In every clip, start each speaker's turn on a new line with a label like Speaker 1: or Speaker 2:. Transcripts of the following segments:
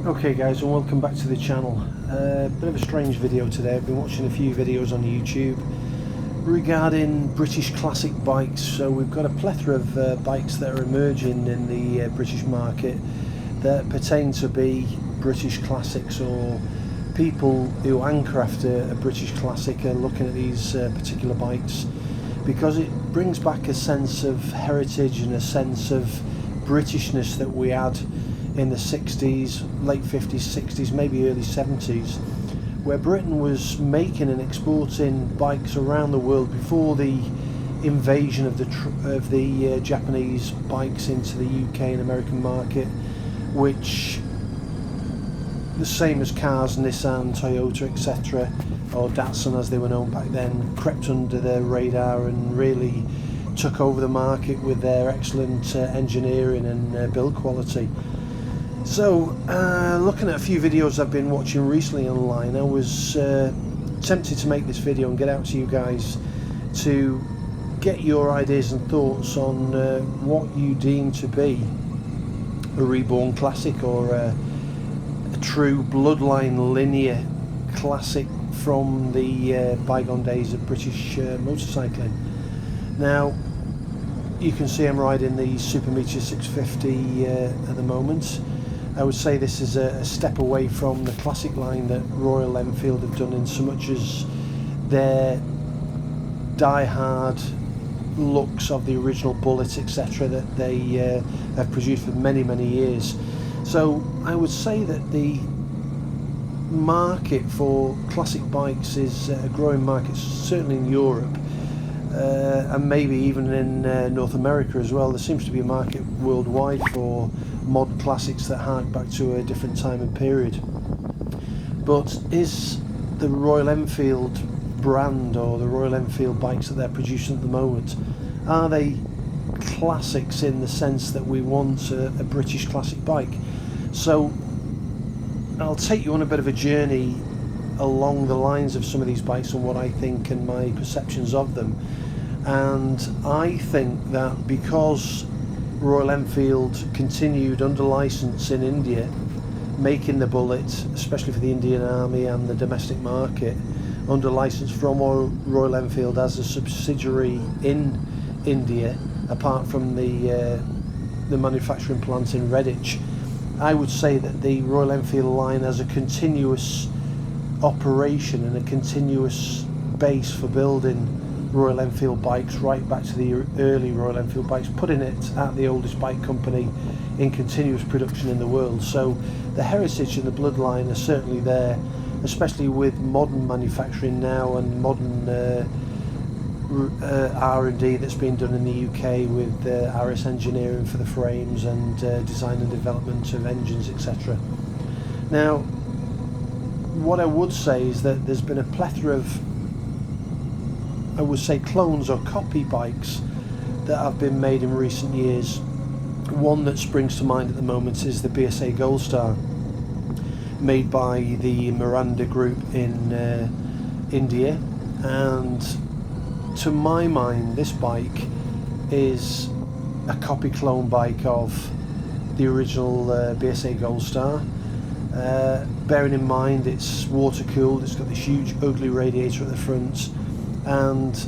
Speaker 1: Okay guys, and welcome back to the channel. Bit of a strange video today. I've been watching a few videos on YouTube regarding British classic bikes. So we've got a plethora of bikes that are emerging in the British market that pertain to be British classics, or people who handcraft a British classic are looking at these particular bikes because it brings back a sense of heritage and a sense of Britishness that we had in the 60s, late 50s, 60s, maybe early 70s, where Britain was making and exporting bikes around the world before the invasion of the Japanese bikes into the UK and American market, which, the same as cars, Nissan, Toyota, etc., or Datsun as they were known back then, crept under the radar and really took over the market with their excellent engineering and build quality. So, looking at a few videos I've been watching recently online, I was tempted to make this video and get out to you guys to get your ideas and thoughts on what you deem to be a reborn classic, or a true bloodline linear classic from the bygone days of British motorcycling. Now, you can see I'm riding the Super Meteor 650 at the moment. I would say this is a step away from the classic line that Royal Enfield have done, in so much as their die-hard looks of the original Bullet, etc., that they have produced for many years. So I would say that the market for classic bikes is a growing market, certainly in Europe, and maybe even in North America as well. There seems to be a market worldwide for modern classics that hark back to a different time and period. But is the Royal Enfield brand, or the Royal Enfield bikes that they're producing at the moment, are they classics in the sense that we want a British classic bike? So I'll take you on a bit of a journey along the lines of some of these bikes and what I think and my perceptions of them. And I think that because Royal Enfield continued under license in India, making the Bullet, especially for the Indian Army and the domestic market, under license from Royal Enfield as a subsidiary in India, apart from the manufacturing plant in Redditch, I would say that the Royal Enfield line has a continuous operation and a continuous base for building Royal Enfield bikes right back to the early Royal Enfield bikes, putting it at the oldest bike company in continuous production in the world. So the heritage and the bloodline are certainly there, especially with modern manufacturing now and modern R&D that's been done in the UK with RS engineering for the frames and design and development of engines, etc. Now, what I would say is that there's been a plethora of, I would say, clones or copy bikes that have been made in recent years. One that springs to mind at the moment is the BSA Gold Star, made by the Miranda Group in India, and to my mind this bike is a copy clone bike of the original BSA Gold Star. Bearing in mind it's water cooled, it's got this huge ugly radiator at the front, and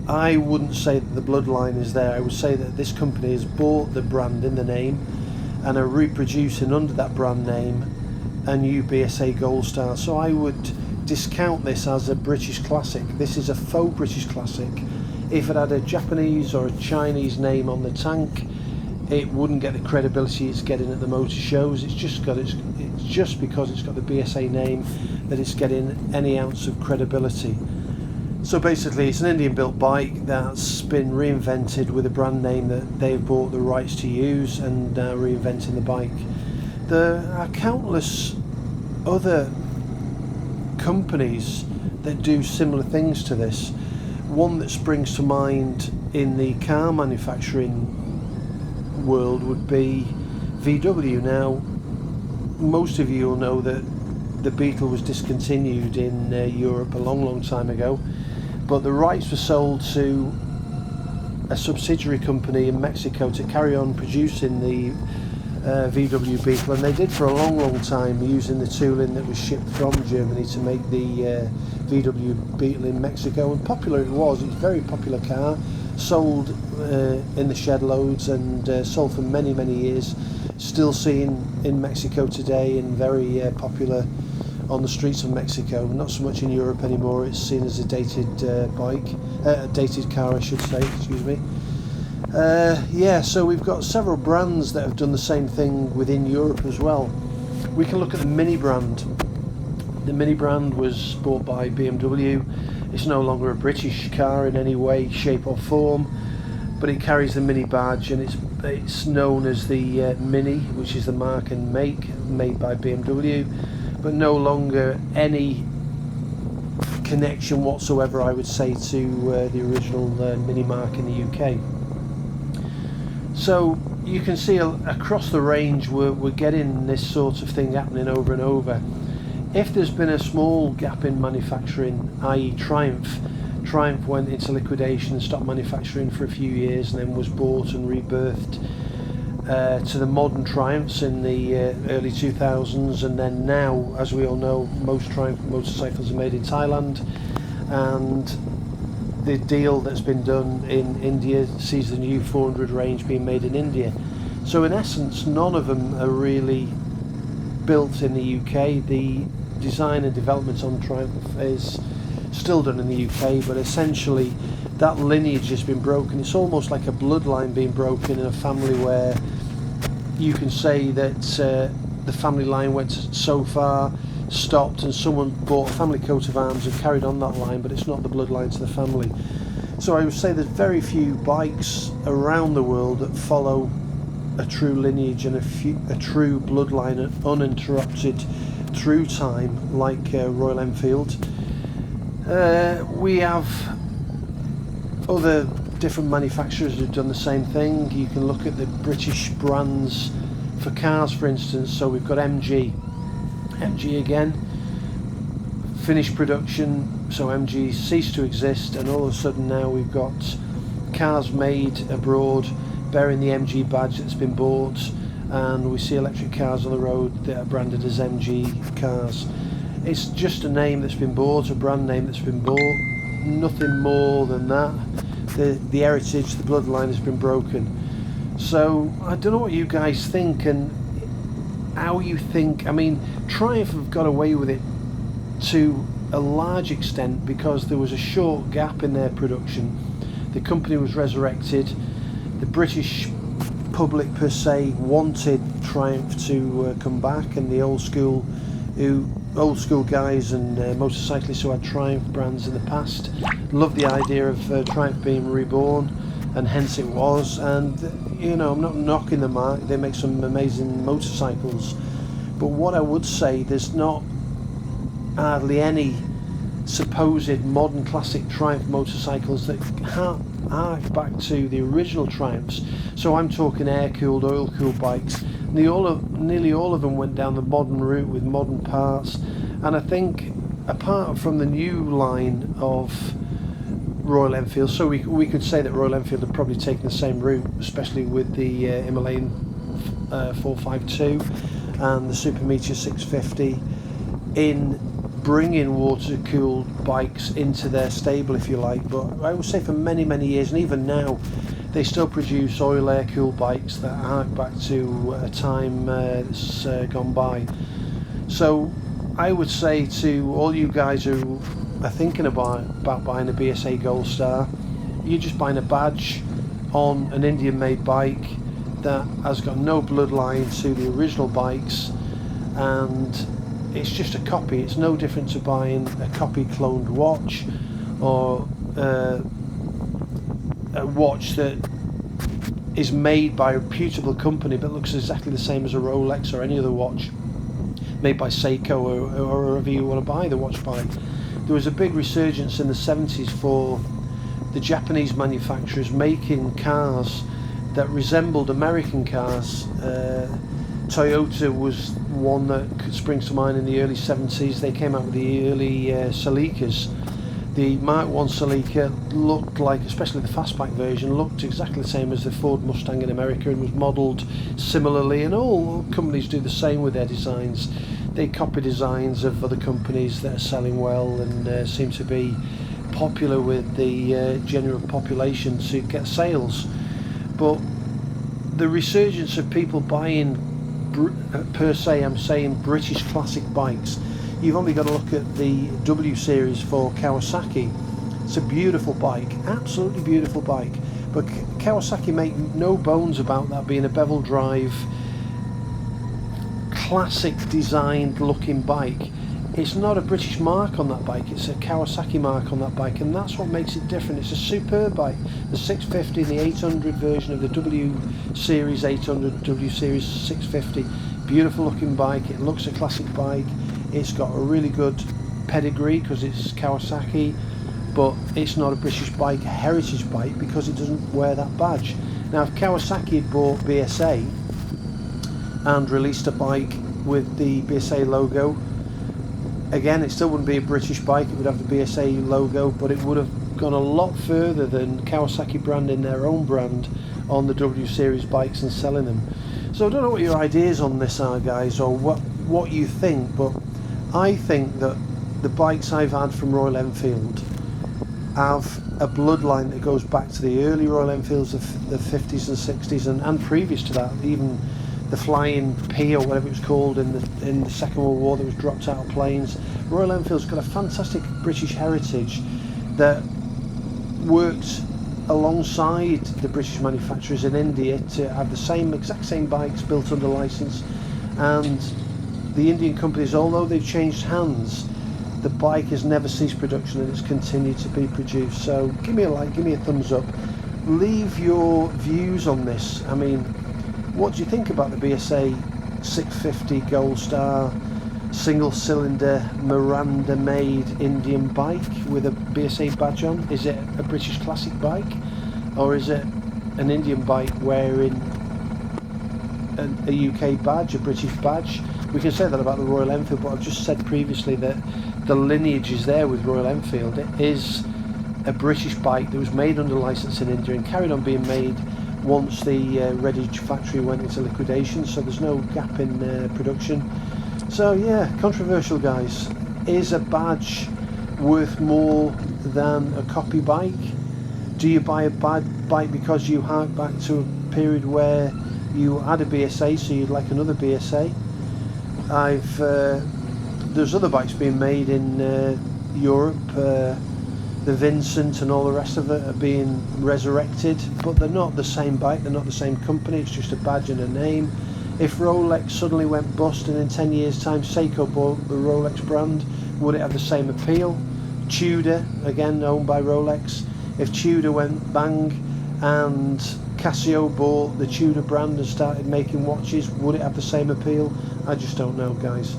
Speaker 1: I wouldn't say that the bloodline is there. I would say that this company has bought the brand in the name and are reproducing under that brand name a new BSA Gold Star. So I would discount this as a British classic. This is a faux British classic. If it had a Japanese or a Chinese name on the tank, it wouldn't get the credibility it's getting at the motor shows. It's just because it's got the BSA name that it's getting any ounce of credibility. So basically it's an Indian built bike that's been reinvented with a brand name that they've bought the rights to use, and now reinventing the bike. There are countless other companies that do similar things to this. One that springs to mind in the car manufacturing world would be VW. Now, most of you will know that the Beetle was discontinued in Europe a long time ago, but the rights were sold to a subsidiary company in Mexico to carry on producing the VW Beetle, and they did for a long time, using the tooling that was shipped from Germany to make the VW Beetle in Mexico. And popular it was. It's a very popular car, sold in the shed loads, and sold for many years. Still seen in Mexico today, and very popular on the streets of Mexico. Not so much in Europe anymore. It's seen as a dated dated car, I should say, excuse me. Yeah, so we've got several brands that have done the same thing within Europe as well. We can look at the Mini brand. The Mini brand was bought by BMW. It's no longer a British car in any way, shape or form, but it carries the Mini badge, and it's known as the Mini, which is the mark and make, made by BMW, but no longer any connection whatsoever, I would say, to the original Mini mark in the UK. So you can see across the range we're getting this sort of thing happening over and over. If there's been a small gap in manufacturing, i.e. Triumph went into liquidation and stopped manufacturing for a few years, and then was bought and rebirthed to the modern Triumphs in the early 2000s, and then now, as we all know, most Triumph motorcycles are made in Thailand, and the deal that's been done in India sees the new 400 range being made in India. So in essence, none of them are really built in the UK. The design and development on Triumph is still done in the UK, but essentially that lineage has been broken. It's almost like a bloodline being broken in a family, where you can say that the family line went so far, stopped, and someone bought a family coat of arms and carried on that line, but it's not the bloodline to the family. So I would say there's very few bikes around the world that follow a true lineage and a true bloodline, uninterrupted through time, like Royal Enfield. We have other different manufacturers who've done the same thing. You can look at the British brands for cars, for instance. So we've got MG again, finished production, so MG ceased to exist, and all of a sudden now we've got cars made abroad bearing the MG badge that's been bought, and we see electric cars on the road that are branded as MG cars. It's just a name that's been bought, a brand name that's been bought, nothing more than that. The heritage, the bloodline has been broken. So I don't know what you guys think, and how you think. I mean, Triumph have got away with it to a large extent because there was a short gap in their production. The company was resurrected. The British public per se wanted Triumph to come back, and the old school guys and motorcyclists who had Triumph brands in the past loved the idea of Triumph being reborn, and hence it was. And you know, I'm not knocking the mark, they make some amazing motorcycles, but what I would say, there's not hardly any supposed modern classic Triumph motorcycles that hark back to the original Triumphs. So I'm talking air-cooled, oil-cooled bikes. Nearly all of them went down the modern route with modern parts, and I think apart from the new line of Royal Enfield, so we could say that Royal Enfield have probably taken the same route, especially with the Himalayan 452 and the Super Meteor 650, in bringing water-cooled bikes into their stable, if you like. But I would say for many years, and even now, they still produce oil air-cooled bikes that hark back to a time that's gone by. So I would say to all you guys who are thinking about buying a BSA Gold Star, you're just buying a badge on an Indian-made bike that has got no bloodline to the original bikes, and it's just a copy. It's no different to buying a copy cloned watch, or a watch that is made by a reputable company but looks exactly the same as a Rolex or any other watch made by Seiko or whoever you want to buy the watch by. There was a big resurgence in the 70s for the Japanese manufacturers making cars that resembled American cars. Toyota was one that springs to mind in the early 70s. They came out with the early Celica's The Mark 1 Celica looked like, especially the fastback version, looked exactly the same as the Ford Mustang in America and was modelled similarly, and all companies do the same with their designs. They copy designs of other companies that are selling well and seem to be popular with the general population to get sales. But the resurgence of people buying, per se, I'm saying British classic bikes, you've only got to look at the W series for Kawasaki. It's a beautiful bike, absolutely beautiful bike, but Kawasaki make no bones about that being a bevel drive, classic designed looking bike. It's not a British mark on that bike, it's a Kawasaki mark on that bike, and that's what makes it different. It's a superb bike. The 650 and the 800 version of the W Series 800, W Series 650, beautiful looking bike. It looks a classic bike. It's got a really good pedigree because it's Kawasaki, but it's not a British bike, a heritage bike, because it doesn't wear that badge. Now, if Kawasaki had bought BSA and released a bike with the BSA logo, again, it still wouldn't be a British bike, it would have the BSA logo, but it would have gone a lot further than Kawasaki branding their own brand on the W Series bikes and selling them. So I don't know what your ideas on this are, guys, or what you think, but I think that the bikes I've had from Royal Enfield have a bloodline that goes back to the early Royal Enfields of the 50s and 60s, and previous to that, even the Flying P or whatever it was called in the Second World War that was dropped out of planes. Royal Enfield's got a fantastic British heritage that worked alongside the British manufacturers in India to have the exact same bikes built under license, and the Indian companies, although they've changed hands, the bike has never ceased production and it's continued to be produced. So give me a like, give me a thumbs up, leave your views on this. I mean, what do you think about the BSA 650 Gold Star single cylinder Miranda made Indian bike with a BSA badge on? Is it a British classic bike, or is it an Indian bike wearing a UK badge, a British badge? We can say that about the Royal Enfield, but I've just said previously that the lineage is there with Royal Enfield. It is a British bike that was made under license in India and carried on being made once the Redditch factory went into liquidation, so there's no gap in production. So yeah, controversial, guys. Is a badge worth more than a copy bike? Do you buy a bike because you hark back to a period where you had a BSA, so you'd like another BSA? There's other bikes being made in Europe, the Vincent and all the rest of it are being resurrected, but they're not the same bike, they're not the same company, it's just a badge and a name. If Rolex suddenly went bust and in 10 years time Seiko bought the Rolex brand, would it have the same appeal? Tudor, again owned by Rolex, if Tudor went bang and Casio bought the Tudor brand and started making watches, would it have the same appeal? I just don't know, guys.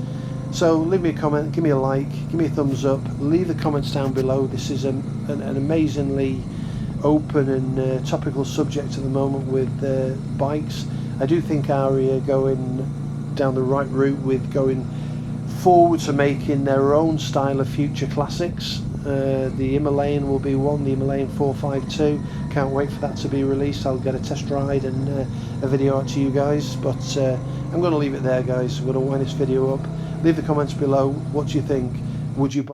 Speaker 1: So leave me a comment, give me a like, give me a thumbs up, leave the comments down below. This is an amazingly open and topical subject at the moment with bikes. I do think ARI are going down the right route with going forward to making their own style of future classics. The Himalayan will be one, the Himalayan 452. Can't wait for that to be released. I'll get a test ride and a video out to you guys, but I'm going to leave it there, guys. I'm going to wind this video up. Leave the comments below. What do you think? Would you buy